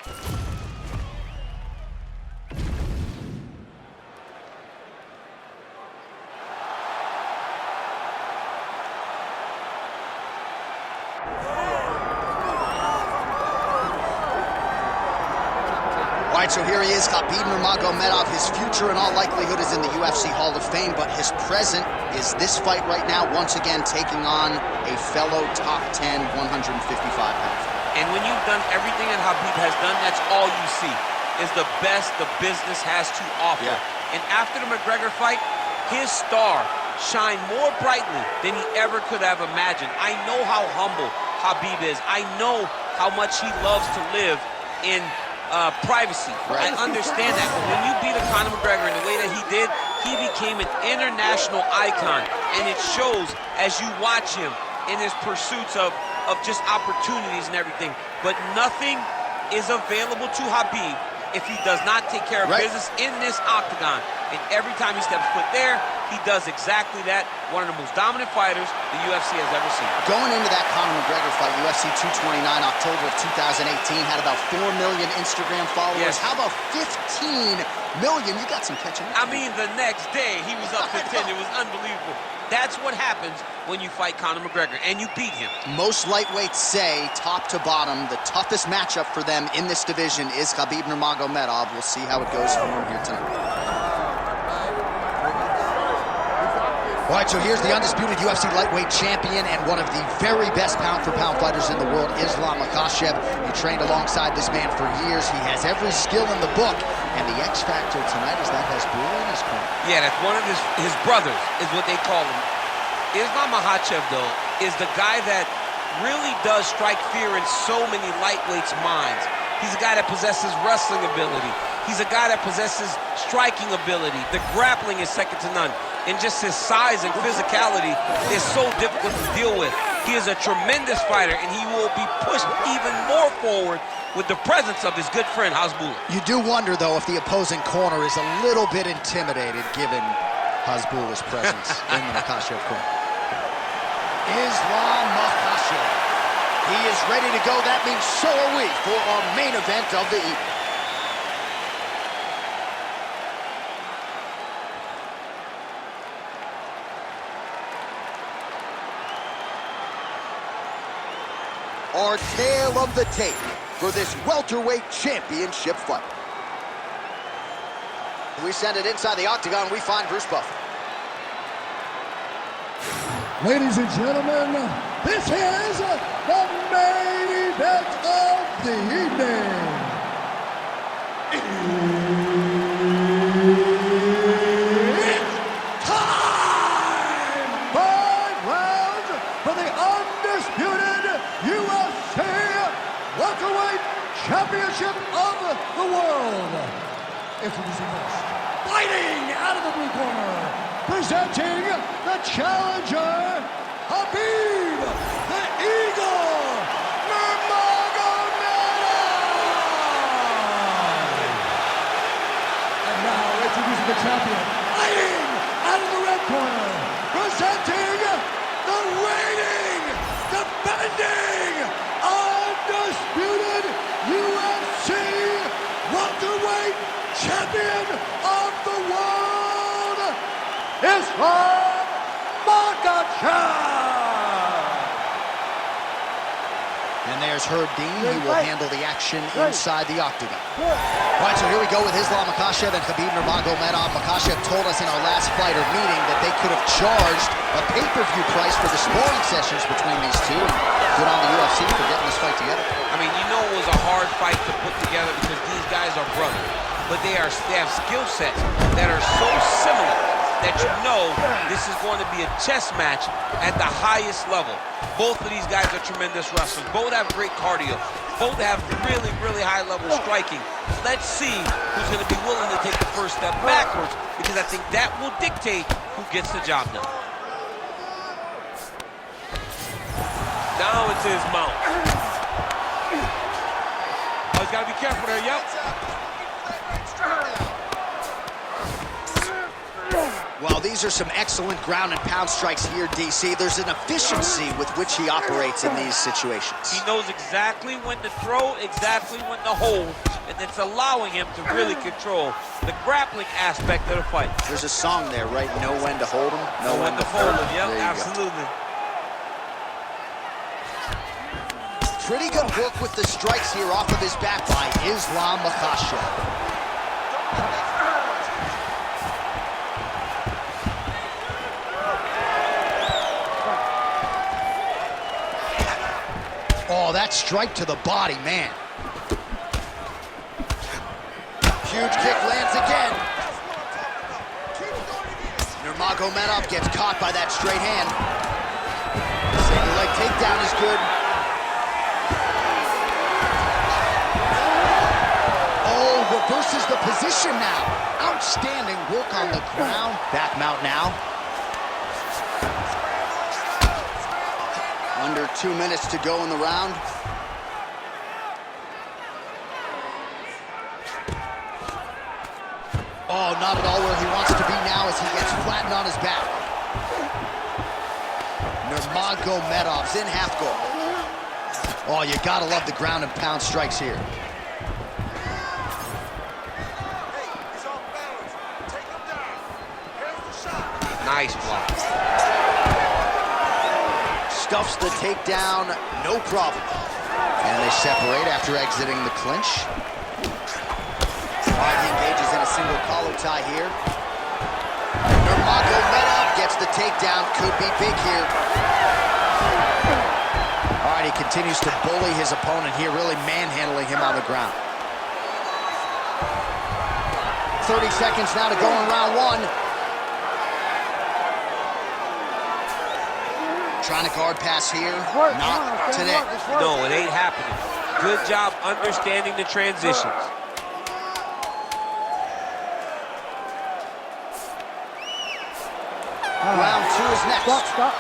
All right, so here he is, Khabib Nurmagomedov. His future in all likelihood is in the UFC Hall of Fame, but his present is this fight right now, once again taking on a fellow top 10, 155-pound. And when you've done everything that Khabib has done, that's all you see, is the best the business has to offer. Yeah. And after the McGregor fight, his star shined more brightly than he ever could have imagined. I know how humble Khabib is. I know how much he loves to live in privacy. Right. I understand that, but when you beat a Conor McGregor in the way that he did, he became an international icon, and it shows as you watch him in his pursuits of just opportunities and everything. But nothing is available to Khabib if he does not take care of business in this octagon. And every time he steps foot there, he does exactly that. One of the most dominant fighters the UFC has ever seen. Going into that Conor McGregor fight, UFC 229, October of 2018, had about 4 million Instagram followers. Yes. How about 15 million? You got some catching up. I mean, the next day, he was up to 10. It was unbelievable. That's what happens when you fight Conor McGregor, and you beat him. Most lightweights say, top to bottom, the toughest matchup for them in this division is Khabib Nurmagomedov. We'll see how it goes for him here tonight. All right, so here's the undisputed UFC lightweight champion and one of the very best pound-for-pound fighters in the world, Islam Makhachev. He trained alongside this man for years. He has every skill in the book, and the X factor tonight is that Hasbulla in his corner. Yeah, that's one of his brothers, is what they call him. Islam Makhachev, though, is the guy that really does strike fear in so many lightweights' minds. He's a guy that possesses wrestling ability. He's a guy that possesses striking ability. The grappling is second to none. And just his size and physicality is so difficult to deal with. He is a tremendous fighter, and he will be pushed even more forward with the presence of his good friend, Hasbulla. You do wonder, though, if the opposing corner is a little bit intimidated given Hasbulla's presence in the Makhachev corner. Islam Makhachev. He is ready to go. That means so are we for our main event of the evening. Our tale of the tape for this welterweight championship fight. We send it inside the octagon. We find Bruce Buffer. Ladies and gentlemen, this is the main event of the evening. It's time! 5 rounds for the undisputed UFC welterweight championship of the world. Introducing first, fighting out of the blue corner, presenting the challenger, Khabib the Eagle Nurmagomedov. And now introducing the champion, fighting out of the red corner, presenting the reigning, defending, undisputed UFC welterweight champion of the world, Islam Makhachev. And there's Herb Dean. He will handle the action inside the octagon. All right, so here we go with Islam Makhachev and Khabib Nurmagomedov. Makhachev told us in our last fighter meeting that they could have charged a pay-per-view price for the sparring sessions between these two. Good on the UFC for getting this fight together. I mean, you know it was a hard fight to put together because these guys are brothers. But they have skill sets that are so similar that you know this is going to be a chess match at the highest level. Both of these guys are tremendous wrestlers. Both have great cardio. Both have really, really high level striking. Let's see who's going to be willing to take the first step backwards, because I think that will dictate who gets the job done. Now it's his mount. Oh, he's got to be careful there, yep. Well, these are some excellent ground and pound strikes here, DC. There's an efficiency with which he operates in these situations. He knows exactly when to throw, exactly when to hold, and it's allowing him to really control the grappling aspect of the fight. There's a song there, right? Know when to hold him, know when to fold him. Yep, absolutely. Pretty good work with the strikes here off of his back by Islam Makhachev. Oh, that strike to the body, man. Huge kick lands again. Nurmagomedov gets caught by that straight hand. Single leg takedown is good. Oh, reverses the position now. Outstanding work on the ground. Back mount now. Under 2 minutes to go in the round. Oh, not at all where he wants to be now as he gets flattened on his back. Nurmagomedov's in half guard. Oh, you gotta love the ground and pound strikes here. Nice block. Stuffs the takedown, no problem. And they separate after exiting the clinch. All right, he engages in a single collar tie here. Nurmagomedov gets the takedown, could be big here. All right, he continues to bully his opponent here, really manhandling him on the ground. 30 seconds now to go in round one. Trying to guard pass here, not today. No, it ain't happening. Good job understanding the transitions. Round two is next. Stop.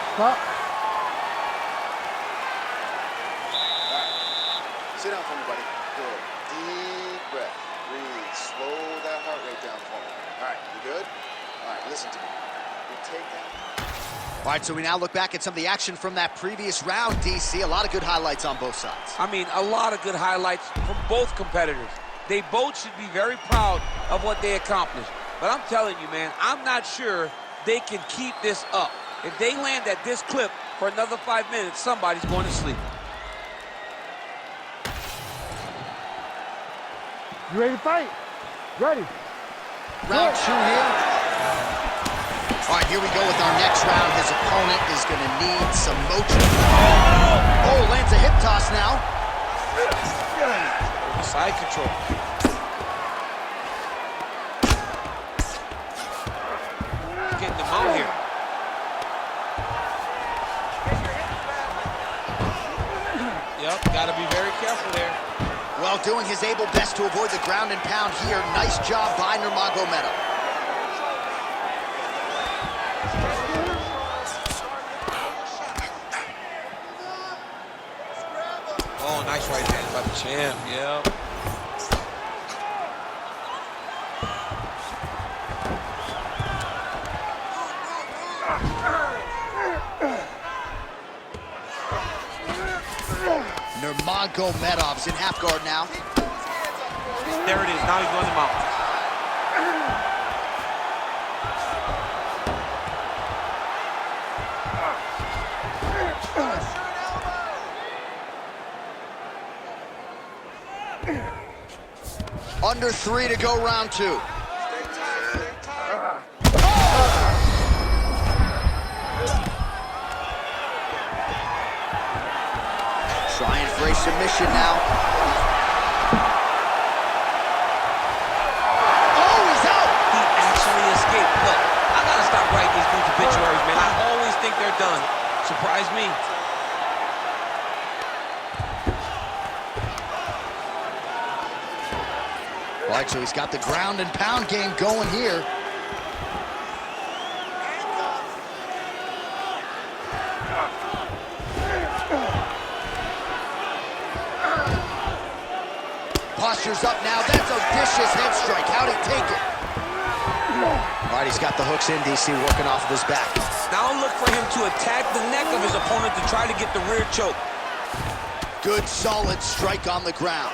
Sit down for me, buddy. Good. Deep breath. Breathe. Slow that heart rate down for me. All right, you good? All right, listen to me. You take that. All right, so we now look back at some of the action from that previous round, DC. A lot of good highlights on both sides. I mean, a lot of good highlights from both competitors. They both should be very proud of what they accomplished. But I'm telling you, man, I'm not sure they can keep this up. If they land at this clip for another 5 minutes, somebody's going to sleep. You ready to fight? Ready. Round two here. All right, here we go with our next round. His opponent is going to need some motion. Oh, lands a hip toss now. Side control. Getting them out here. Yep, got to be very careful there. Well, doing his able best to avoid the ground and pound here. Nice job by Nurmagomedov. Oh, nice right hand by the champ, yeah. Nurmagomedov's in half guard now. There it is, now he's going to mount. Under 3 to go, round two. Trying for a submission now. Oh, he's out! He actually escaped. Look, I gotta stop writing these dudes obituaries, man. I always think they're done. Surprise me. All right, so he's got the ground and pound game going here. Posture's up now. That's a vicious head strike. How'd he take it? All right, he's got the hooks in, DC, working off of his back. Now look for him to attack the neck of his opponent to try to get the rear choke. Good, solid strike on the ground.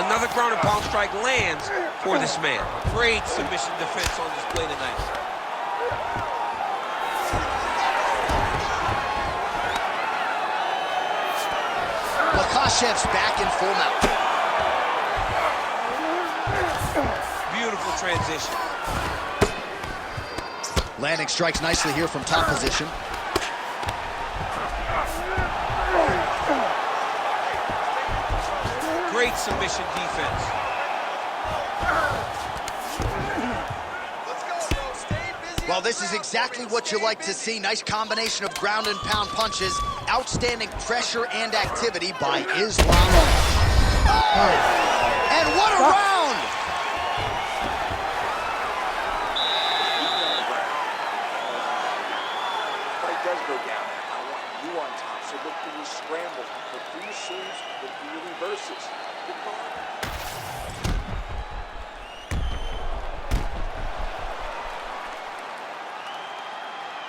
Another ground and pound strike lands for this man. Great submission defense on display tonight. Makhachev's back in full mount. Beautiful transition. Landing strikes nicely here from top position. Great submission defense. Well, this is exactly what you like to see. Nice combination of ground and pound punches. Outstanding pressure and activity by Islam. Oh! And what a round! Fight does go down. I want you on top. So look for your scrambles, look for your sweeps, look for your reverses.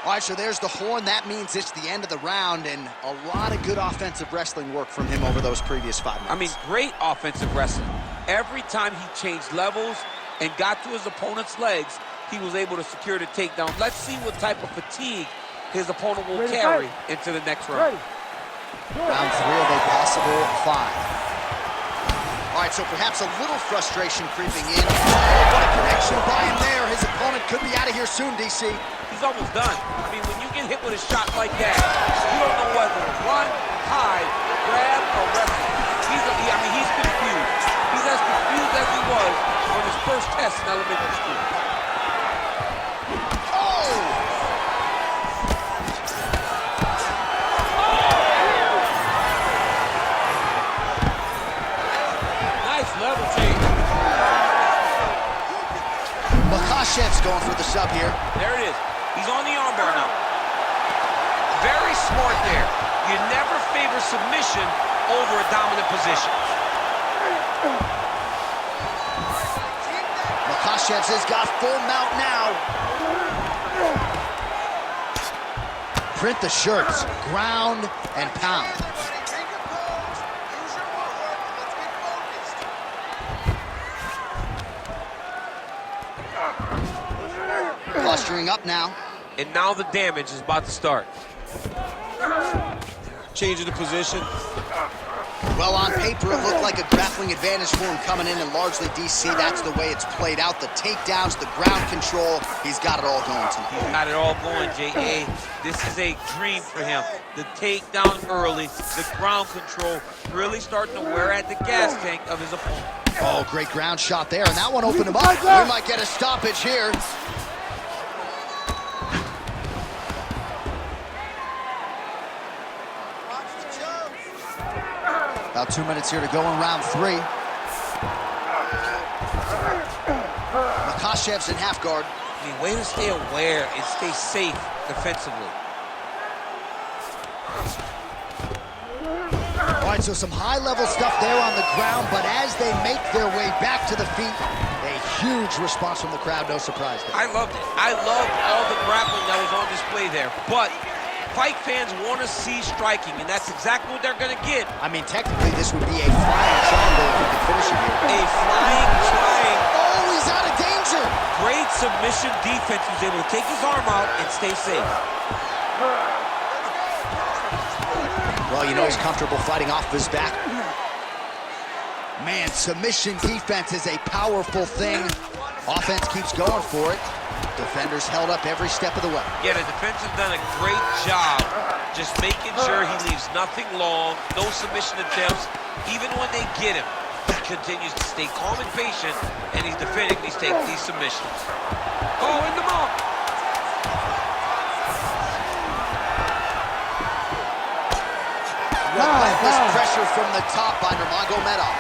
All right, so there's the horn. That means it's the end of the round, and a lot of good offensive wrestling work from him over those previous 5 minutes. I mean, great offensive wrestling. Every time he changed levels and got to his opponent's legs, he was able to secure the takedown. Let's see what type of fatigue his opponent will carry into the next round. Round 3 of a possible 5. All right, so perhaps a little frustration creeping in. Oh, what a connection by him there. His opponent could be out of here soon, DC. He's almost done. I mean, when you get hit with a shot like that, you don't know whether to run, hide, grab, or wrestle. He's confused. He's as confused as he was on his first test in elementary school. Level change. Makhachev's going for the sub here. There it is. He's on the armbar now. Very smart there. You never favor submission over a dominant position. Makhachev's has got full mount now. Print the shirts. Ground and pound. Clustering up now. And now the damage is about to start. Changing the position. Well, on paper, it looked like a grappling advantage for him coming in, and largely, DC, that's the way it's played out. The takedowns, the ground control, he's got it all going tonight. He's got it all going, J.A. This is a dream for him. The takedown early, the ground control, really starting to wear at the gas tank of his opponent. Oh, great ground shot there, and that one opened him up. We might get a stoppage here. About 2 minutes here to go in round 3. Makhachev's in half guard. I mean, way to stay aware and stay safe defensively. All right, so some high-level stuff there on the ground, but as they make their way back to the feet, a huge response from the crowd, no surprise there. I loved it. I loved all the grappling that was on display there, but fight fans want to see striking, and that's exactly what they're going to get. I mean, technically, this would be a flying triangle if we could finish it here. A flying triangle. Oh, he's out of danger. Great submission defense. He was able to take his arm out and stay safe. Well, you know he's comfortable fighting off his back. Man, submission defense is a powerful thing. Offense keeps going for it. Defenders held up every step of the way. Yeah, the defense has done a great job just making sure he leaves nothing long, no submission attempts. Even when they get him, he continues to stay calm and patient, and he's defending these submissions. Oh, in the mouth. Relentless pressure from the top by Nurmagomedov.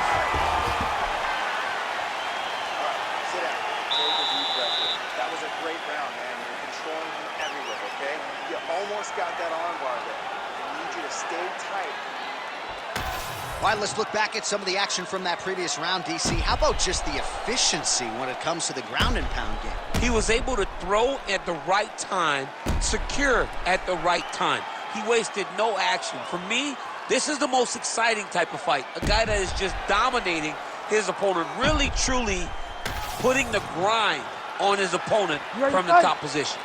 Sit down. Take a deep breath. That was a great round, man. You're controlling him everywhere, okay? You almost got that arm bar there. I need you to stay tight. All right, let's look back at some of the action from that previous round, DC. How about just the efficiency when it comes to the ground and pound game? He was able to throw at the right time, secure at the right time. He wasted no action. For me, this is the most exciting type of fight. A guy that is just dominating his opponent, really, truly putting the grind on his opponent from the top position.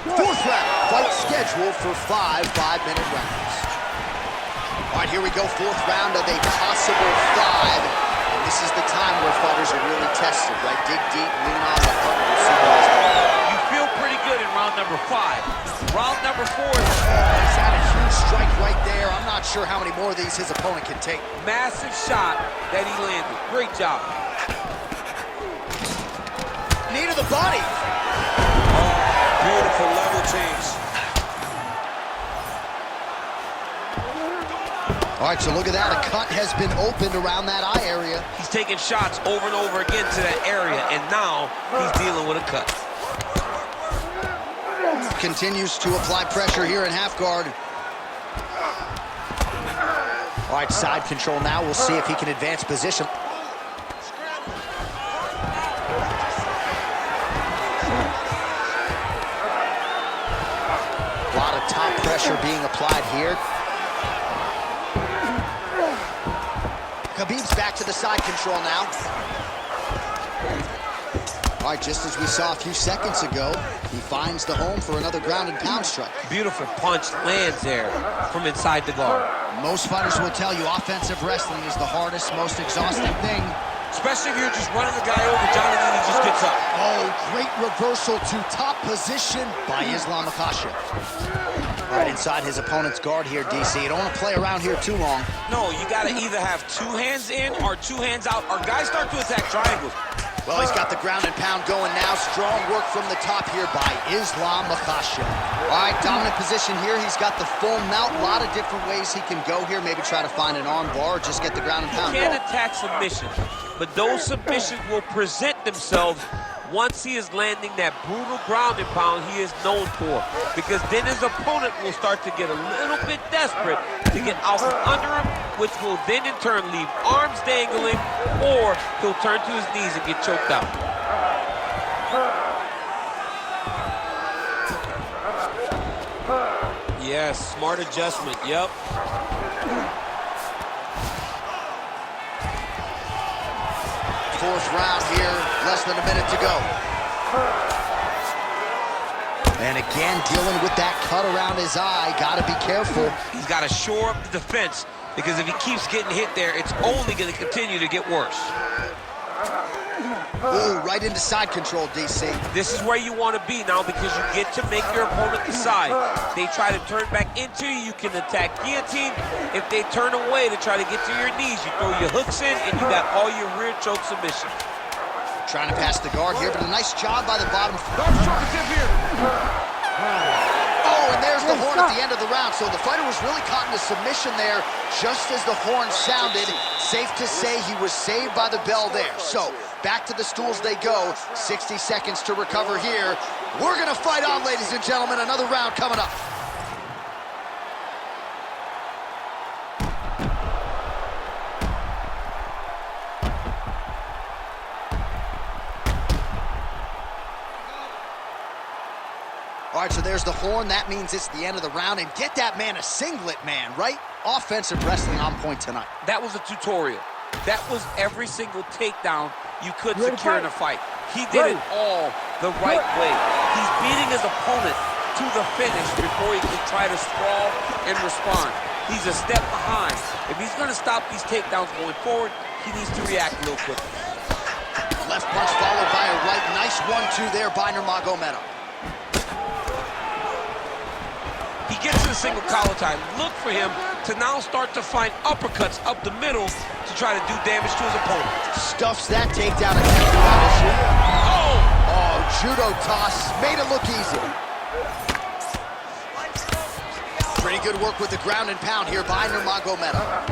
Fourth round, fight scheduled for 5 5-minute rounds. All right, here we go, fourth round of a possible 5. And this is the time where fighters are really tested, right? Dig deep, lean on the front. We'll see what it's like. You feel pretty good in round number 5. Round number 4 is... He's had a huge strike right there. I'm not sure how many more of these his opponent can take. Massive shot that he landed. Great job. Knee to the body. Beautiful level change. All right, so look at that. A cut has been opened around that eye area. He's taking shots over and over again to that area, and now he's dealing with a cut. Continues to apply pressure here in half guard. All right, side control now. We'll see if he can advance position. A lot of top pressure being applied here. Khabib's back to the side control now. All right, just as we saw a few seconds ago, he finds the home for another ground and pound strike. Beautiful punch lands there from inside the guard. Most fighters will tell you offensive wrestling is the hardest, most exhausting thing. Especially if you're just running the guy over, Johnny Lee just gets up. Oh, great reversal to top position by Islam Makhachev. Right inside his opponent's guard here, DC. You don't want to play around here too long. No, you got to either have 2 hands in or 2 hands out, or guys start to attack triangles. Well, he's got the ground and pound going now. Strong work from the top here by Islam Makhachev. All right, dominant position here. He's got the full mount. A lot of different ways he can go here. Maybe try to find an arm bar or just get the ground and pound He going. can't attack submission, but those submissions will present themselves once he is landing that brutal ground and pound he is known for. Because then his opponent will start to get a little bit desperate to get out from under him, which will then in turn leave arms dangling, or he'll turn to his knees and get choked out. Yes, smart adjustment, yep. Fourth round here, less than a minute to go. And again, dealing with that cut around his eye. Got to be careful. He's got to shore up the defense, because if he keeps getting hit there, it's only going to continue to get worse. Ooh, right into side control, DC. This is where you want to be now, because you get to make your opponent decide. They try to turn back into you, you can attack guillotine. If they turn away to try to get to your knees, you throw your hooks in, and you got all your rear choke submission. Trying to pass the guard here, but a nice job by the bottom. Oh, and there's the horn at the end of the round. So the fighter was really caught in a submission there, just as the horn sounded. Safe to say he was saved by the bell there. So back to the stools they go. 60 seconds to recover here. We're gonna fight on, ladies and gentlemen. Another round coming up. All right, so there's the horn. That means it's the end of the round. And get that man a singlet, man, right? Offensive wrestling on point tonight. That was a tutorial. That was every single takedown you could secure in a fight. He did it all the right way. He's beating his opponent to the finish before he can try to sprawl and respond. He's a step behind. If he's going to stop these takedowns going forward, he needs to react real quick. Left punch followed by a right. Nice 1-2 there by Nurmagomedov. He gets to the single collar tie. Look for him to now start to find uppercuts up the middle to try to do damage to his opponent. Stuffs that takedown attempt without issue. Oh, judo toss. Made it look easy. Pretty good work with the ground and pound here by Nurmagomedov.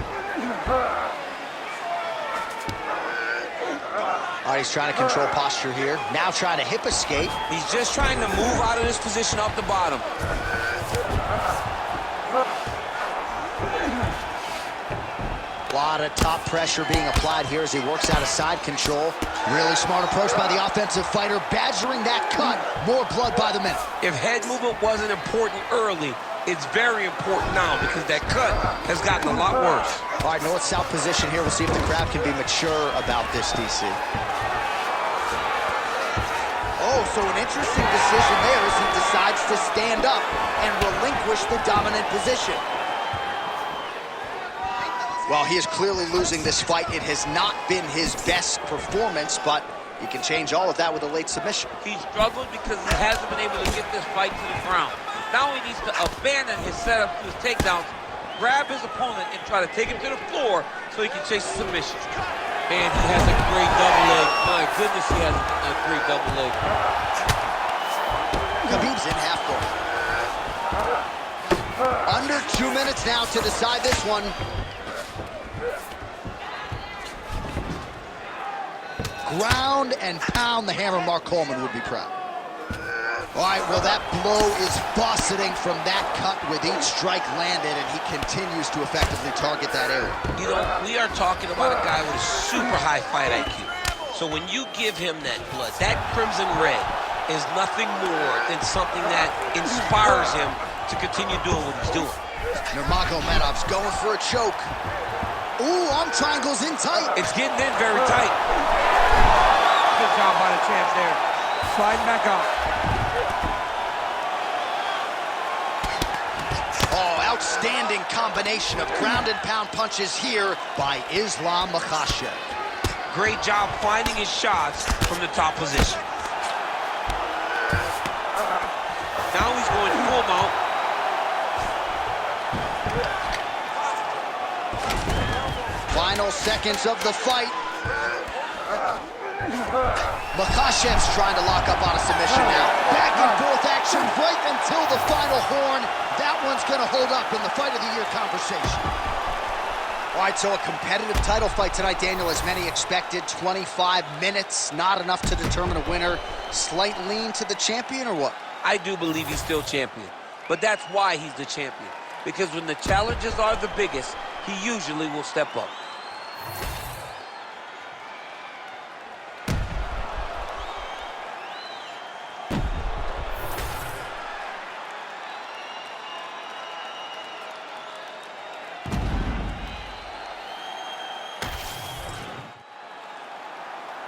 All right, he's trying to control posture here. Now trying to hip escape. He's just trying to move out of this position off the bottom. A lot of top pressure being applied here as he works out of side control. Really smart approach by the offensive fighter, badgering that cut. More blood by the minute. If head movement wasn't important early, it's very important now because that cut has gotten a lot worse. All right, north-south position here. We'll see if the crowd can be mature about this, DC. Oh, so an interesting decision there as he decides to stand up and relinquish the dominant position. Well, he is clearly losing this fight. It has not been his best performance, but he can change all of that with a late submission. He struggled because he hasn't been able to get this fight to the ground. Now he needs to abandon his setup to his takedowns, grab his opponent, and try to take him to the floor so he can chase the submission. And he has a great double leg. My goodness, he has a great double leg. Khabib's in half guard. Under 2 minutes now to decide this one. Ground and pound the hammer. Mark Coleman would be proud. All right, well, that blow is buffeting from that cut with each strike landed, and he continues to effectively target that area. You know, we are talking about a guy with a super high fight IQ. So when you give him that blood, that crimson red is nothing more than something that inspires him to continue doing what he's doing. Nurmagomedov's going for a choke. Ooh, arm triangle's in tight. It's getting in very tight. Good job by the champ there. Sliding back up. Oh, outstanding combination of ground and pound punches here by Islam Makhachev. Great job finding his shots from the top position. Now he's going full mount. Final seconds of the fight. Makhachev's trying to lock up on a submission now. Back and forth action right until the final horn. That one's going to hold up in the Fight of the Year conversation. All right, so a competitive title fight tonight, Daniel, as many expected. 25 minutes, not enough to determine a winner. Slight lean to the champion or what? I do believe he's still champion, but that's why he's the champion. Because when the challenges are the biggest, he usually will step up.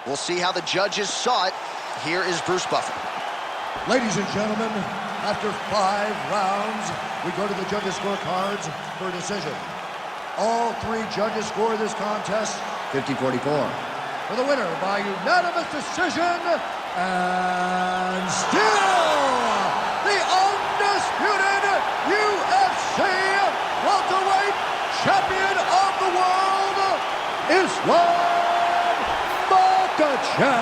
We'll see how the judges saw it. Here is Bruce Buffer. Ladies and gentlemen, after 5 rounds, we go to the judges' scorecards for a decision. All 3 judges score this contest 50-44. For the winner by unanimous decision, and still the undisputed UFC welterweight champion of the world, Islam Makhachev.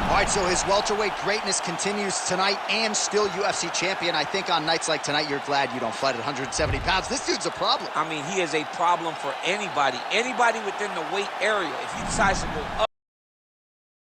All right, so his welterweight greatness continues tonight and still UFC champion. I think on nights like tonight, you're glad you don't fight at 170 pounds. This dude's a problem. I mean, he is a problem for anybody within the weight area. If he decides to go up.